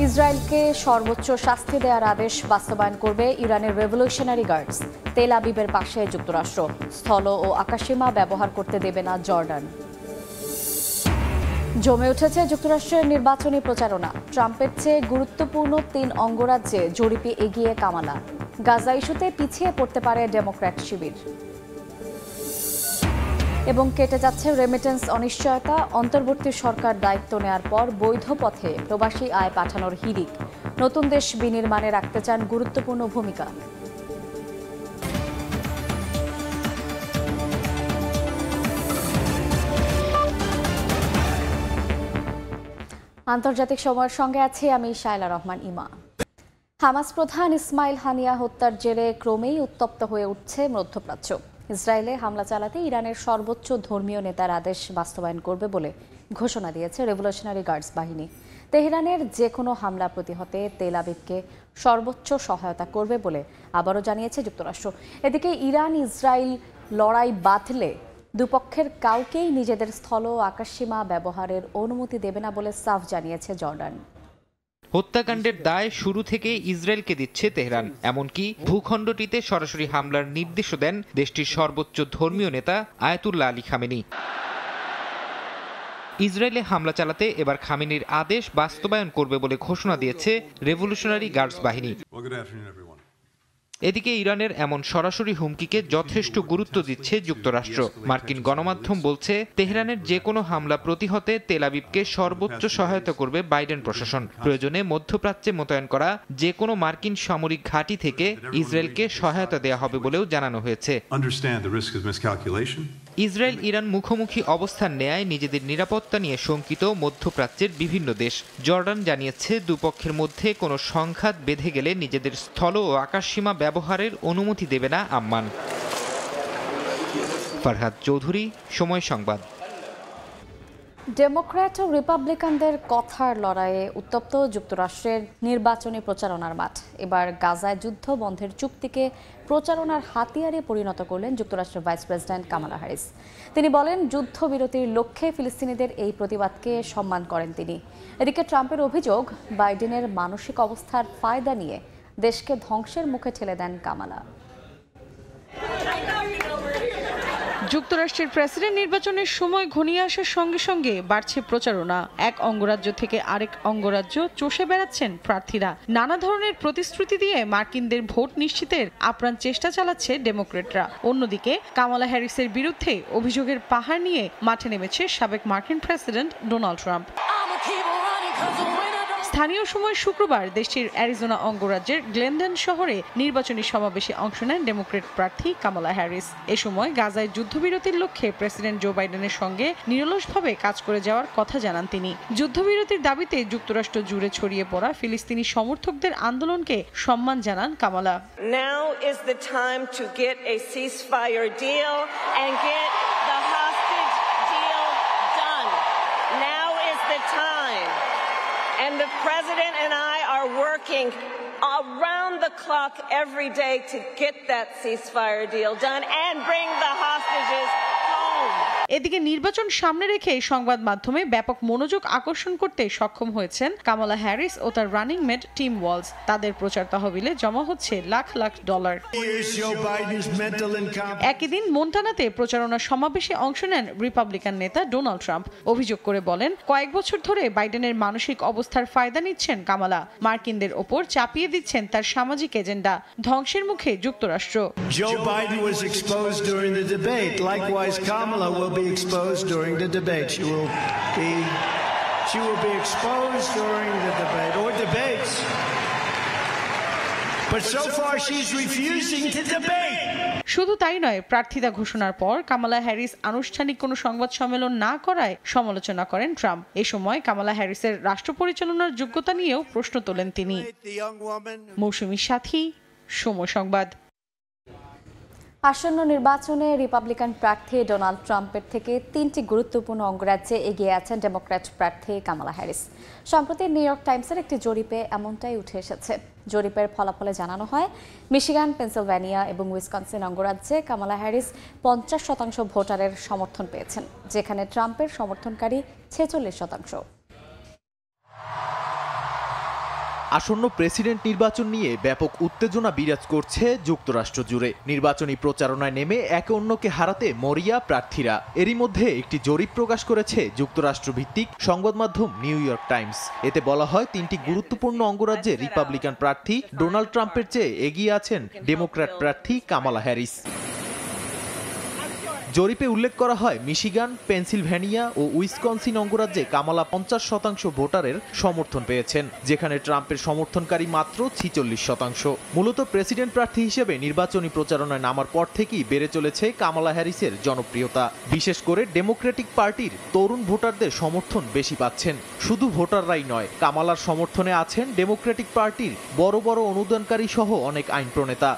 ইসরায়েলকে সর্বোচ্চ শাস্তি দেওয়ার আদেশ বাস্তবায়ন করবে ইরানের রেভলিউশনারি গার্ডস। তেল আবিবের পাশে যুক্তরাষ্ট্র। স্থল ও আকাশসীমা ব্যবহার করতে দেবে না জর্ডান। জমে উঠেছে যুক্তরাষ্ট্রের নির্বাচনী প্রচারণা। ট্রাম্পের চেয়ে গুরুত্বপূর্ণ 3 অঙ্গরাজ্যে জরিপে এগিয়ে কামালা। গাজা ইস্যুতে পিছিয়ে পড়তে পারে ডেমোক্র্যাট শিবির। এবং কেটে যাচ্ছে রেমিটেন্স অনিশ্চয়তা। অন্তর্বর্তী সরকার দায়িত্ব নেয়ার পর বৈধ পথে প্রবাসী আয় পাঠানোর হিড়িক। নতুন দেশ বিনির্মাণে রাখতে চান গুরুত্বপূর্ণ ভূমিকা। আন্তর্জাতিক সময়ের সঙ্গে আছি আমি শায়লা রহমান ইমা। হামাস প্রধান ইসমাইল হানিয়া হত্যার জেরে ক্রমেই উত্তপ্ত হয়ে উঠছে মধ্যপ্রাচ্য। ইসরায়েলে হামলা চালাতে ইরানের সর্বোচ্চ ধর্মীয় নেতার আদেশ বাস্তবায়ন করবে বলে ঘোষণা দিয়েছে রেভলিউশনারি গার্ডস বাহিনী। তেহরানের যে কোনো হামলা প্রতিহতে তেল আবিবকে সর্বোচ্চ সহায়তা করবে বলে আবারও জানিয়েছে যুক্তরাষ্ট্র। এদিকে ইরান ইসরায়েল লড়াই বাঁধলে দুপক্ষের কাউকেই নিজেদের স্থল ও আকাশসীমা ব্যবহারের অনুমতি দেবে না বলে সাফ জানিয়েছে জর্ডান। হত্যাকাণ্ডের দায় শুরু থেকে ইসরায়েলকে দিচ্ছে তেহরান। এমনকি ভূখণ্ডটিতে সরাসরি হামলার নির্দেশও দেন দেশটির সর্বোচ্চ ধর্মীয় নেতা আয়াতুল্লাহ আলী খামেনি। ইসরায়েলে হামলা চালাতে এবার খামেনির আদেশ বাস্তবায়ন করবে বলে ঘোষণা দিয়েছে রেভলিউশনারি গার্ডস বাহিনী। এদিকে ইরানের এমন সরাসরি হুমকিকে যথেষ্ট গুরুত্ব দিচ্ছে যুক্তরাষ্ট্র। মার্কিন গণমাধ্যম বলছে তেহরানের যে কোনো হামলা প্রতিহতে তেল আবিবকে সর্বোচ্চ সহায়তা করবে বাইডেন প্রশাসন। প্রয়োজনে মধ্যপ্রাচ্যে মোতায়েন করা যে কোনো মার্কিন সামরিক ঘাঁটি থেকে ইসরায়েলকে সহায়তা দেওয়া হবে বলেও জানানো হয়েছে। ইসরায়েল ইরান মুখোমুখি অবস্থান নেয় নিজেদের নিরাপত্তা নিয়ে শঙ্কিত মধ্যপ্রাচ্যের বিভিন্ন দেশ। জর্ডান জানিয়েছে দুপক্ষের মধ্যে কোনো সংঘাত বেঁধে গেলে নিজেদের স্থল ও আকাশসীমা ব্যবহারের অনুমতি দেবে না আম্মান। ফারহাদ চৌধুরী, সময় সংবাদ। ডেমোক্র্যাট ও রিপাবলিকানদের কথার লড়াইয়ে উত্তপ্ত যুক্তরাষ্ট্রের নির্বাচনী প্রচারণার মাঠ। এবার গাজায় যুদ্ধ বন্ধের চুক্তিকে প্রচারণার হাতিয়ারে পরিণত করলেন যুক্তরাষ্ট্রের ভাইস প্রেসিডেন্ট কামালা হ্যারিস। তিনি বলেন, যুদ্ধবিরতির লক্ষ্যে ফিলিস্তিনিদের এই প্রতিবাদকে সম্মান করেন তিনি। এদিকে ট্রাম্পের অভিযোগ, বাইডেনের মানসিক অবস্থার ফায়দা নিয়ে দেশকে ধ্বংসের মুখে ঠেলে দেন কামালা। যুক্তরাষ্ট্রের প্রেসিডেন্ট নির্বাচনের সময় ঘনিয়ে আসার সঙ্গে সঙ্গে বাড়ছে প্রচারণা। এক অঙ্গরাজ্য থেকে আরেক অঙ্গরাজ্য চষে বেড়াচ্ছেন প্রার্থীরা। নানা ধরনের প্রতিশ্রুতি দিয়ে মার্কিনদের ভোট নিশ্চিতের আপ্রাণ চেষ্টা চালাচ্ছে ডেমোক্রেটরা। অন্যদিকে কামালা হ্যারিসের বিরুদ্ধে অভিযোগের পাহাড় নিয়ে মাঠে নেমেছে সাবেক মার্কিন প্রেসিডেন্ট ডোনাল্ড ট্রাম্প। স্থানীয় সময় শুক্রবার দেশটির অ্যারিজোনা অঙ্গরাজ্যের গ্লেনডেন শহরে নির্বাচনী সমাবেশে অংশ নেন ডেমোক্রেট প্রার্থী কামালা হ্যারিস। এ সময় গাজায় যুদ্ধবিরতির লক্ষ্যে প্রেসিডেন্ট জো বাইডেনের সঙ্গে নিরলসভাবে কাজ করে যাওয়ার কথা জানান তিনি। যুদ্ধবিরতির দাবিতে যুক্তরাষ্ট্র জুড়ে ছড়িয়ে পড়া ফিলিস্তিনি সমর্থকদের আন্দোলনকে সম্মান জানান Kamala. Now is the time to get a ceasefire deal and get the hostage deal done. Now is the time. And the president and I are working around the clock every day to get that ceasefire deal done and bring the hostages home. এদিকে নির্বাচন সামনে রেখে সংবাদ মাধ্যমে ব্যাপক মনোযোগ আকর্ষণ করতে সক্ষম হয়েছেন কামালা হ্যারিস ও তার রানিং মেট টিম ওয়ালস। তাদের প্রচার তহবিলে জমা হচ্ছে লাখ লাখ ডলার। একই দিন মন্টানাতে প্রচারণা সমাবেশে অংশ নেন রিপাবলিকান নেতা ডোনাল্ড ট্রাম্প। অভিযোগ করে বলেন, কয়েক বছর ধরে বাইডেনের মানসিক অবস্থার ফায়দা নিচ্ছেন কামালা। মার্কিনদের ওপর চাপিয়ে দিচ্ছেন তার সামাজিক এজেন্ডা। ধ্বংসের মুখে যুক্তরাষ্ট্র। Joe Biden was exposed during the debate. Likewise, Kamala will be exposed during the debate. She will be exposed during the debate or debates. But so far she's refusing to debate. শুধু তাই নয়, প্রার্থিতা ঘোষণার পর Kamala Harris আনুষ্ঠানিক কোনো সংবাদ সম্মেলন না করায় সমালোচনা করেন ট্রাম্প। এ সময় কামালা হ্যারিসের রাষ্ট্র পরিচালনার যোগ্যতা নিয়েও প্রশ্ন তোলেন তিনি। মৌসুমী সাথী, সময় সংবাদ। আসন্ন নির্বাচনে রিপাবলিকান প্রার্থী ডোনাল্ড ট্রাম্পের থেকে 3টি গুরুত্বপূর্ণ অঙ্গরাজ্যে এগিয়ে আছেন ডেমোক্র্যাট প্রার্থী কামালা হ্যারিস। সম্প্রতি নিউ ইয়র্ক টাইমসের একটি জরিপে এমনটাই উঠে এসেছে। জরিপের ফলাফলে জানানো হয়, মিশিগান, পেনসিলভেনিয়া এবং উইসকনসিন অঙ্গরাজ্যে কামালা হ্যারিস 50% ভোটারের সমর্থন পেয়েছেন, যেখানে ট্রাম্পের সমর্থনকারী 46%। আসন্ন প্রেসিডেন্ট নির্বাচন নিয়ে ব্যাপক উত্তেজনা বিরাজ করছে যুক্তরাষ্ট্র জুড়ে। নির্বাচনী প্রচারণায় নেমে একে অন্যকে হারাতে মরিয়া প্রার্থীরা। এরই মধ্যে একটি জরিপ প্রকাশ করেছে যুক্তরাষ্ট্র ভিত্তিক সংবাদ মাধ্যম নিউ ইয়র্ক টাইমস। এতে বলা হয় 3টি গুরুত্বপূর্ণ অঙ্গরাজ্যে রিপাবলিকান প্রার্থী ডোনাল্ড ট্রাম্পের চেয়ে এগিয়ে আছেন ডেমোক্র্যাট প্রার্থী কামালা হ্যারিস। জরিপে উল্লেখ করা হয় মিশিগান, পেনসিলভ্যানিয়া ও উইসকনসিন অঙ্গরাজ্যে কামালা 50% ভোটারের সমর্থন পেয়েছেন, যেখানে ট্রাম্পের সমর্থনকারী মাত্র 46%। মূলত প্রেসিডেন্ট প্রার্থী হিসেবে নির্বাচনী প্রচারণায় নামার পর থেকেই বেড়ে চলেছে কামালা হ্যারিসের জনপ্রিয়তা। বিশেষ করে ডেমোক্রেটিক পার্টির তরুণ ভোটারদের সমর্থন বেশি পাচ্ছেন। শুধু ভোটাররাই নয়, কামালার সমর্থনে আছেন ডেমোক্রেটিক পার্টির বড় বড় অনুদানকারী সহ অনেক আইন প্রণেতা।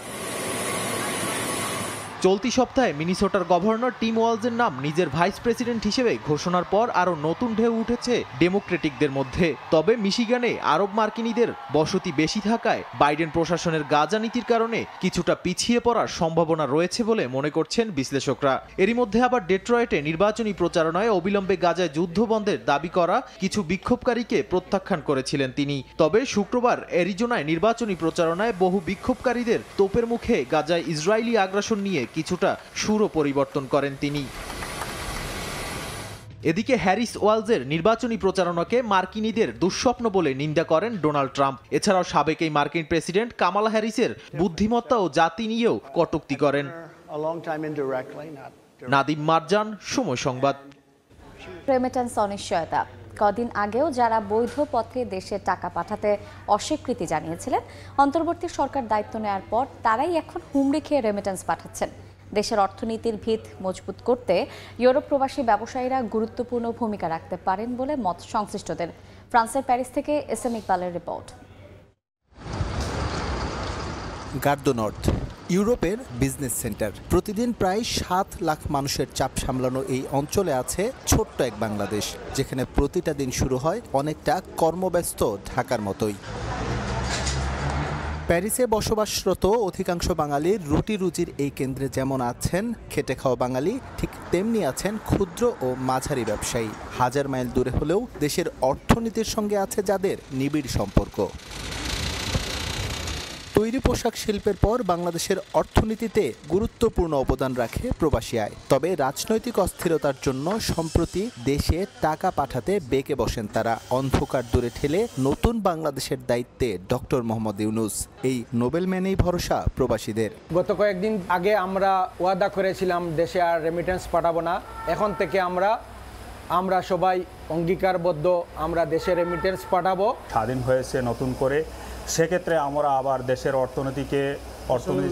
চলতি সপ্তাহে মিনিসোটার গভর্নর টিম ওয়ালজের নাম নিজের ভাইস প্রেসিডেন্ট হিসেবে ঘোষণার পর আরও নতুন ঢেউ উঠেছে ডেমোক্রেটিকদের মধ্যে। তবে মিশিগানে আরব মার্কিনীদের বসতি বেশি থাকায় বাইডেন প্রশাসনের গাজা নীতির কারণে কিছুটা পিছিয়ে পড়ার সম্ভাবনা রয়েছে বলে মনে করছেন বিশ্লেষকরা। এরই মধ্যে আবার ডেট্রয়েটে নির্বাচনী প্রচারণায় অবিলম্বে গাজায় যুদ্ধ বন্ধের দাবি করা কিছু বিক্ষোভকারীকে প্রত্যাখ্যান করেছিলেন তিনি। তবে শুক্রবার অ্যারিজোনায় নির্বাচনী প্রচারণায় বহু বিক্ষোভকারীদের তোপের মুখে গাজায় ইসরায়েলি আগ্রাসন নিয়ে কিছুটা সুরও পরিবর্তন করেন তিনি। এদিকে হ্যারিস ওয়ালজের নির্বাচনী প্রচারণাকে মার্কিনীদের দুঃস্বপ্ন বলে নিন্দা করেন ডোনাল্ড ট্রাম্প। এছাড়াও সাবেক এই মার্কিন প্রেসিডেন্ট কামালা হ্যারিসের বুদ্ধিমত্তা ও জাতি নিয়েও কটূক্তি করেন। নাদিম মারজান, সময় সংবাদ। রেমিটেন্স অনিশ্চয়তা। কদিন আগেও যারা বৈধ পথে দেশে টাকা পাঠাতে অস্বীকৃতি জানিয়েছিলেন, অন্তর্বর্তী সরকার দায়িত্ব নেওয়ার পর তারাই এখন হুমড়ি খেয়ে রেমিটেন্স পাঠাচ্ছেন। দেশের অর্থনীতির ভিত মজবুত করতে ইউরোপ প্রবাসী ব্যবসায়ীরা গুরুত্বপূর্ণ ভূমিকা রাখতে পারেন বলে মত সংশ্লিষ্টদের। ফ্রান্সের প্যারিস থেকে এসএম ইকবালের রিপোর্ট। গার্ড দ্য নর্থ ইউরোপের বিজনেস সেন্টার। প্রতিদিন প্রায় 7 লাখ মানুষের চাপ সামলানো এই অঞ্চলে আছে ছোট্ট এক বাংলাদেশ, যেখানে প্রতিটা দিন শুরু হয় অনেকটা কর্মব্যস্ত ঢাকার মতোই। প্যারিসে বসবাসরত অধিকাংশ বাঙালির রুটি রুজির এই কেন্দ্রে যেমন আছেন খেটে খাওয়া বাঙালি, ঠিক তেমনি আছেন ক্ষুদ্র ও মাঝারি ব্যবসায়ী। হাজার মাইল দূরে হলেও দেশের অর্থনীতির সঙ্গে আছে যাদের নিবিড় সম্পর্ক। তৈরি পোশাক শিল্পের পর বাংলাদেশের অর্থনীতিতে গুরুত্বপূর্ণ অবদান রাখে প্রবাসী আয়। তবে রাজনৈতিক অস্থিরতার জন্য সম্প্রতি দেশে টাকা পাঠাতে বেঁকে বসেন তারা। অন্ধকার দূরে ঠেলে নতুন বাংলাদেশের দায়িত্বে ডক্টর মোহাম্মদ ইউনূস। এই নোবেল ম্যানেই ভরসা প্রবাসীদের। গত কয়েকদিন আগে আমরা ওয়াদা করেছিলাম দেশে আর রেমিটেন্স পাঠাবো না। এখন থেকে আমরা সবাই অঙ্গীকারবদ্ধ, আমরা দেশে রেমিটেন্স পাঠাবো। স্বাধীন হয়েছে নতুন করে, সেক্ষেত্রে আমরা আবার দেশের অর্থনীতি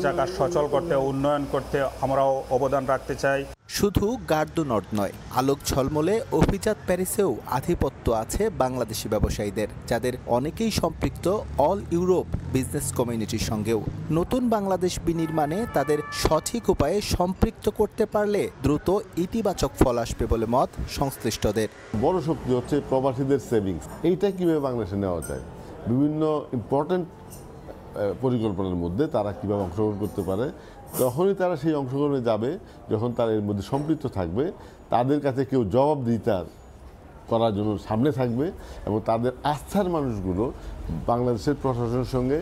চাকা সচল করতে, উন্নয়ন করতে আমরাও অবদান রাখতে চাই। শুধু গার্ড দ্য নর্থ নয়, আলোক ঝলমলে অভিজাত প্যারিসেও আধিপত্য আছে বাংলাদেশি ব্যবসায়ীদের, যাদের অনেকেই সম্পৃক্ত অল ইউরোপ বিজনেস কমিউনিটির সঙ্গেও। নতুন বাংলাদেশ বিনির্মাণে তাদের সঠিক উপায়ে সম্পৃক্ত করতে পারলে দ্রুত ইতিবাচক ফল আসবে বলে মত সংশ্লিষ্টদের। বড় শক্তি হচ্ছে প্রবাসীদের সেভিংস। এইটা কিভাবে বাংলাদেশে নেওয়া যায়, বিভিন্ন ইম্পর্টেন্ট পরিকল্পনার মধ্যে তারা কীভাবে অংশগ্রহণ করতে পারে, তখনই তারা সেই অংশগ্রহণে যাবে যখন তারা এর মধ্যে সম্পৃক্ত থাকবে। তাদের কাছে কেউ জবাবদিহিতা করার জন্য সামনে থাকবে এবং তাদের আস্থার মানুষগুলো বাংলাদেশের প্রশাসনের সঙ্গে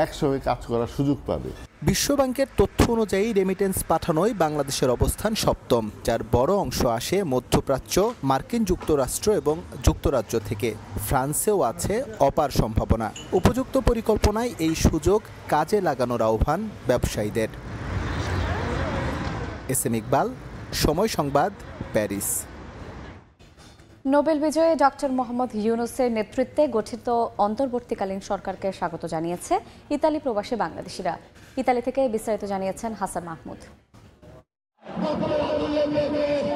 একসঙ্গে কাজ করার সুযোগ পাবে। বিশ্বব্যাংকের তথ্য অনুযায়ী রেমিটেন্স পাঠানোয় বাংলাদেশের অবস্থান 7ম, যার বড় অংশ আসে মধ্যপ্রাচ্য, মার্কিন যুক্তরাষ্ট্র এবং যুক্তরাজ্য থেকে। ফ্রান্সেও আছে অপার সম্ভাবনা। উপযুক্ত পরিকল্পনায় এই সুযোগ কাজে লাগানোর আহ্বান ব্যবসায়ীদের। এসএম ইকবাল, সময় সংবাদ, প্যারিস। নোবেল বিজয়ী ডক্টর মোহাম্মদ ইউনূসের নেতৃত্বে গঠিত অন্তর্বর্তীকালীন সরকারকে স্বাগত জানিয়েছে ইতালি প্রবাসী বাংলাদেশিরা। ইতালি থেকে বিস্তারিত জানিয়েছেন হাসান মাহমুদ।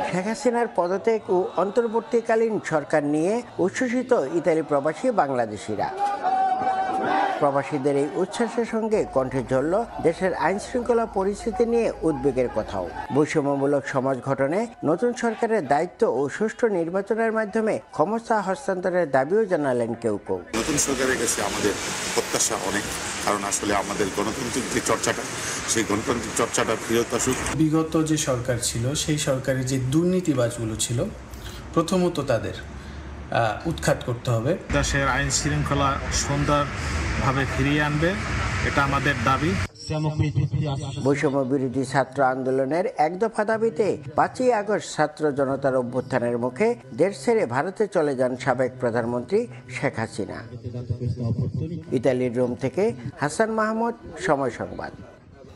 শেখ হাসিনার পদত্যাগ ও অন্তর্বর্তীকালীন সরকার নিয়ে উচ্ছ্বসিত ইতালি প্রবাসী বাংলাদেশিরা। প্রবাসীদের এই উচ্ছ্বাসের সঙ্গে কণ্ঠে ঝরল দেশের আইন শৃঙ্খলা পরিস্থিতি নিয়ে উদ্বেগের কথাও। বৈষম্যমূলক সমাজ গঠনে নতুন সরকারের দায়িত্ব ও সুষ্ঠু নির্বাচনের মাধ্যমে ক্ষমতা হস্তান্তরের দাবিও জানালেন কেউ কেউ। নতুন সরকারের কাছে আমাদের প্রত্যাশা অনেক, কারণ আসলে আমাদের গণতান্ত্রিক যে চর্চাটা, সেই গণতান্ত্রিক চর্চাটা ফিরত আসুক। বিগত যে সরকার ছিল সেই সরকারের যে দুর্নীতিবাজগুলো ছিল, প্রথমত তাদের উৎখাত করতে হবে। দেশের আইন শৃঙ্খলা সুন্দরভাবে ফিরিয়ে আনবে, এটা আমাদের দাবি। বৈষম্য বিরোধী ছাত্র আন্দোলনের এক দফা দাবিতে 5ই আগস্ট ছাত্র জনতার অভ্যুত্থানের মুখে দেশ ছেড়ে ভারতে চলে যান সাবেক প্রধানমন্ত্রী শেখ হাসিনা। ইতালির রোম থেকে হাসান মাহমুদ, সময় সংবাদ।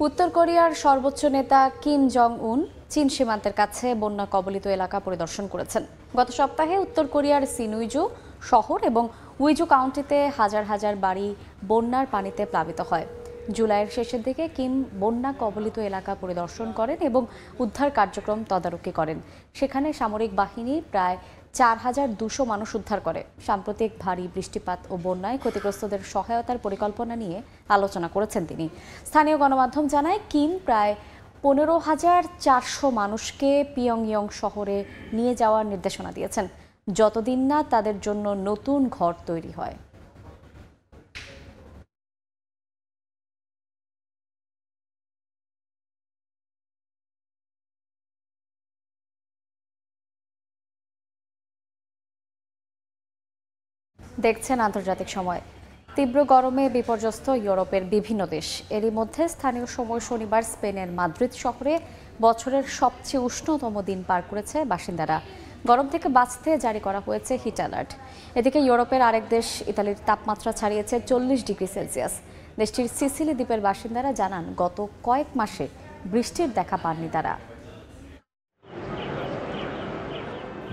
উত্তর কোরিয়ার সর্বোচ্চ নেতা কিম জং উন চীন সীমান্তের কাছে বন্যা কবলিত এলাকা পরিদর্শন করেছেন। গত সপ্তাহে উত্তর কোরিয়ার সিনুইজু শহর এবং উইজু কাউন্টিতে হাজার হাজার বাড়ি বন্যার পানিতে প্লাবিত হয়। জুলাইয়ের শেষের দিকে কিম বন্যা কবলিত এলাকা পরিদর্শন করেন এবং উদ্ধার কার্যক্রম তদারকি করেন। সেখানে সামরিক বাহিনী প্রায় 4200 মানুষ উদ্ধার করে। সাম্প্রতিক ভারী বৃষ্টিপাত ও বন্যায় ক্ষতিগ্রস্তদের সহায়তার পরিকল্পনা নিয়ে আলোচনা করেছেন তিনি। স্থানীয় গণমাধ্যম জানায় কিম প্রায় 15,400 মানুষকে পিয়ংইয়ং শহরে নিয়ে যাওয়ার নির্দেশনা দিয়েছেন, যতদিন না তাদের জন্য নতুন ঘর তৈরি হয়। দেখছেন আন্তর্জাতিক সময়। তীব্র গরমে বিপর্যস্ত ইউরোপের বিভিন্ন দেশ। এরই মধ্যে স্থানীয় সময় শনিবার স্পেনের মাদ্রিদ শহরে বছরের সবচেয়ে উষ্ণতম দিন পার করেছে বাসিন্দারা। গরম থেকে বাঁচতে জারি করা হয়েছে হিট অ্যালার্ট। এদিকে ইউরোপের আরেক দেশ ইতালির তাপমাত্রা ছাড়িয়েছে 40 ডিগ্রি সেলসিয়াস। দেশটির সিসিলি দ্বীপের বাসিন্দারা জানান, গত কয়েক মাসে বৃষ্টির দেখা পাননি তারা।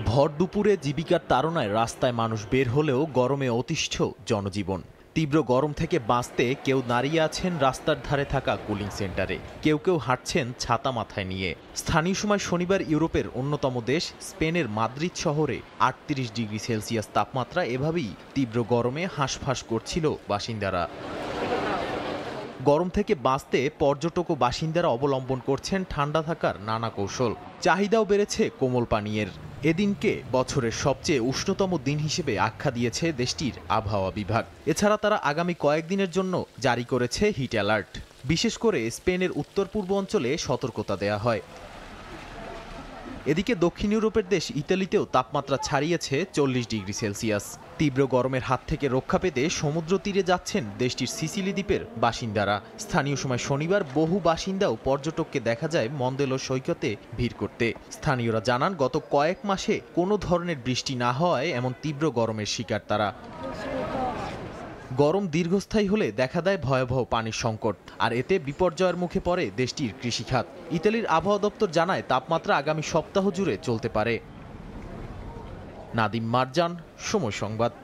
ভর দুপুরে জীবিকার তাড়নায় রাস্তায় মানুষ বের হলেও গরমে অতিষ্ঠ জনজীবন। তীব্র গরম থেকে বাঁচতে কেউ দাঁড়িয়ে আছেন রাস্তার ধারে থাকা কুলিং সেন্টারে, কেউ কেউ হাঁটছেন ছাতা মাথায় নিয়ে। স্থানীয় সময় শনিবার ইউরোপের অন্যতম দেশ স্পেনের মাদ্রিদ শহরে 38 ডিগ্রি সেলসিয়াস তাপমাত্রা। এভাবেই তীব্র গরমে হাঁসফাঁস করছিল বাসিন্দারা। গরম থেকে বাঁচতে পর্যটক ও বাসিন্দারা অবলম্বন করছেন ঠান্ডা থাকার নানা কৌশল। চাহিদাও বেড়েছে কোমল পানীয়ের। এদিনকে বছরের সবচেয়ে উষ্ণতম দিন হিসেবে আখ্যা দিয়েছে দেশটির আবহাওয়া বিভাগ। এছাড়া তারা আগামী কয়েকদিনের জন্য জারি করেছে হিট অ্যালার্ট। বিশেষ করে স্পেনের উত্তর পূর্ব অঞ্চলে সতর্কতা দেয়া হয়। এদিকে দক্ষিণ ইউরোপের দেশ ইতালিতেও তাপমাত্রা ছাড়িয়েছে 40 ডিগ্রি সেলসিয়াস। তীব্র গরমের হাত থেকে রক্ষা পেতে সমুদ্র তীরে যাচ্ছেন দেশটির সিসিলি দ্বীপের বাসিন্দারা। স্থানীয় সময় শনিবার বহু বাসিন্দা ও পর্যটককে দেখা যায় মন্দেলো সৈকতে ভিড় করতে। স্থানীয়রা জানান, গত কয়েক মাসে কোনো ধরনের বৃষ্টি না হওয়ায় এমন তীব্র গরমের শিকার তারা। গরম দীর্ঘস্থায়ী হলে দেখা দেয় ভয়াবহ পানির সংকট, আর এতে বিপর্যয়ের মুখে পড়ে দেশটির কৃষিখাত। ইতালির আবহাওয়া দপ্তর জানায়, তাপমাত্রা আগামী সপ্তাহ জুড়ে চলতে পারে। নাদিম মারজান, সময় সংবাদ।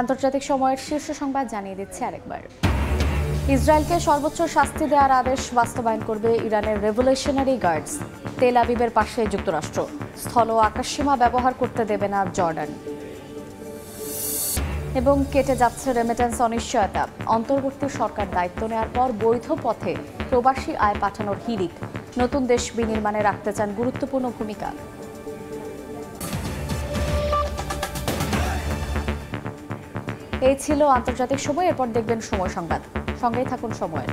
আন্তর্জাতিক সময়ের শীর্ষ সংবাদ জানিয়ে দিচ্ছে আরেকবার। ইসরায়েলকে সর্বোচ্চ শাস্তি দেওয়ার আদেশ বাস্তবায়ন করবে ইরানের রেভলিউশনারি গার্ডস। তেল আবিবের পাশে যুক্তরাষ্ট্র। স্থল ও আকাশসীমা ব্যবহার করতে দেবে না জর্ডান। এবং কেটে যাচ্ছে রেমিটেন্স অনিশ্চয়তা। অন্তর্বর্তী সরকার দায়িত্ব নেওয়ার পর বৈধ পথে প্রবাসী আয় পাঠানোর হিড়িক। নতুন দেশ বিনির্মাণে রাখতে চান গুরুত্বপূর্ণ ভূমিকা। এই ছিল আন্তর্জাতিক সময়। এরপর দেখবেন সময় সংবাদ। সঙ্গেই থাকুন সময়ের।